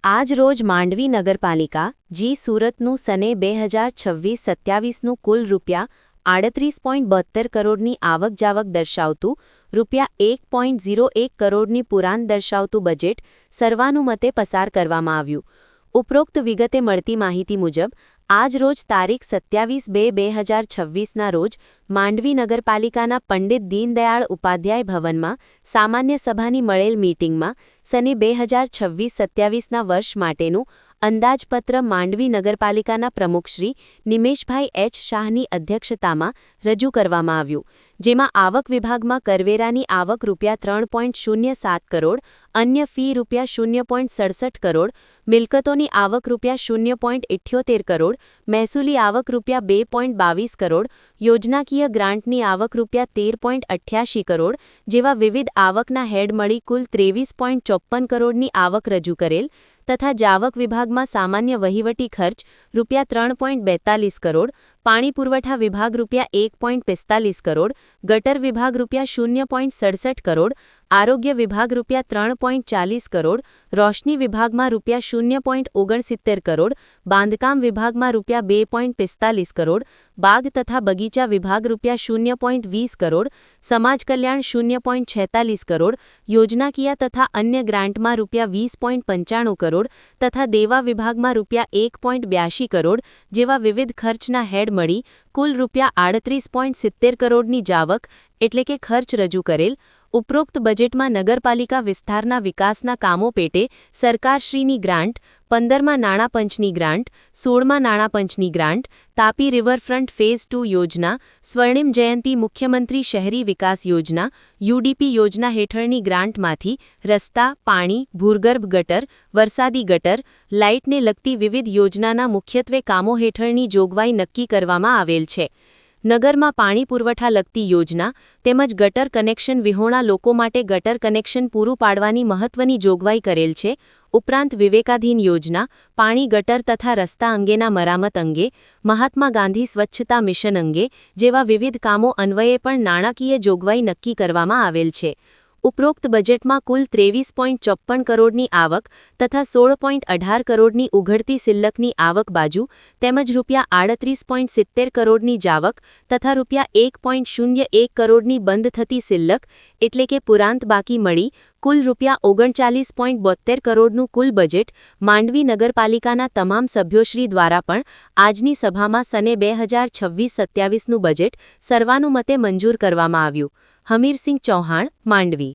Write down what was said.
આજ રોજ માંડવી નગરપાલિકા જી સુરતનું સને 2026-27નું કુલ ₹38.72 કરોડની આવક-જાવક દર્શાવતું ₹1.01 કરોડની પુરાણ દર્શાવતું બજેટ સર્વાનુમતે પસાર કરવામાં આવ્યું। ઉપરોક્ત વિગતે મળતી માહિતી મુજબ આજ રોજ તારીખ 27/2/2026ના રોજ માંડવી નગરપાલિકાના પંડિત દીનદયાળ ઉપાધ્યાય ભવનમાં સામાન્ય સભાની મળેલ મીટિંગમાં સને 2026-27ના વર્ષ માટેનું અંદાજપત્ર માંડવી નગરપાલિકાના પ્રમુખ શ્રી નિમેશભાઈ એચ શાહની અધ્યક્ષતામાં રજૂ કરવામાં આવ્યું, જેમાં આવક વિભાગમાં કરવેરાની આવક ₹3.07 કરોડ, અન્ય ફી ₹0.67 કરોડ, મિલકતોની આવક ₹0.78 કરોડ, મહેસૂલી આવક ₹2.22 કરોડ, યોજનાકીય ગ્રાન્ટની આવક ₹13.88 કરોડ જેવા વિવિધ આવકના હેડ મળી કુલ ₹23.54 કરોડની આવક રજૂ કરેલ તથા જાવક વિભાગમાં સામાન્ય વહીવટી ખર્ચ ₹3.42 કરોડ, પાણી પુરવઠા વિભાગ ₹1.45 કરોડ, ગટર વિભાગ ₹0.67 કરોડ, આરોગ્ય વિભાગ ₹3.40 કરોડ, રોશની વિભાગમાં ₹0.69 કરોડ, બાંધકામ વિભાગમાં ₹2.45 કરોડ, બાગ તથા બગીચા વિભાગ ₹0.20 કરોડ, સમાજ કલ્યાણ ₹0.46 કરોડ, યોજનાકીય તથા અન્ય ગ્રાન્ટમાં ₹20.95 કરોડ તથા દેવા વિભાગમાં ₹1.82 કરોડ જેવા વિવિધ ખર્ચના હેડ મળી કુલ ₹38.70 કરોડની જાવક એટલે કે ખર્ચ રજૂ કરેલ। ઉપરોક્ત બજેટમાં નગરપાલિકા વિસ્તારના વિકાસના કામો પેટે સરકારશ્રીની ગ્રાન્ટ, 15મા નાણાપંચની ગ્રાન્ટ, 16મા નાણાપંચની ગ્રાન્ટ, તાપી રિવરફ્રન્ટ ફેઝ 2 યોજના, સ્વર્ણિમ જયંતી મુખ્યમંત્રી શહેરી વિકાસ યોજના યુડીપી યોજના હેઠળની ગ્રાન્ટમાંથી રસ્તા, પાણી, ભૂગર્ભ ગટર, વરસાદી ગટર, લાઇટને લગતી વિવિધ યોજનાના મુખ્યત્વે કામો હેઠળની જોગવાઈ નક્કી કરવામાં આવેલ છે। નગરમાં પાણી પુરવઠા લગતી યોજના તેમજ ગટર કનેક્શન વિહોણા લોકો માટે ગટર કનેક્શન પૂરું પાડવાની મહત્વની જોગવાઈ કરેલ છે। ઉપરાંત વિવેકાધીન યોજના, પાણી ગટર તથા રસ્તા અંગેના મરામત અંગે, મહાત્મા ગાંધી સ્વચ્છતા મિશન અંગે જેવા વિવિધ કામો અન્વયે પણ નાણાકીય જોગવાઈ નક્કી કરવામાં આવેલ છે। ઉપરોક્ત બજેટમાં કુલ ₹23.54 કરોડની આવક તથા ₹16.18 કરોડની ઉઘડતી સિલ્લકની આવક બાજુ તેમજ ₹38.70 કરોડની જાવક તથા ₹1.01 કરોડની બંધ થતી સિલ્લક એટલે કે પુરાંત બાકી મળી કુલ ₹39.72 કરોડનું કુલ બજેટ માંડવી નગરપાલિકાના તમામ સભ્યોશ્રી દ્વારા પણ આજની સભામાં સને 2026-27નું બજેટ સર્વાનુમતે મંજૂર કરવામાં આવ્યું। હમીરસિંહ ચૌહાણ, માંડવી।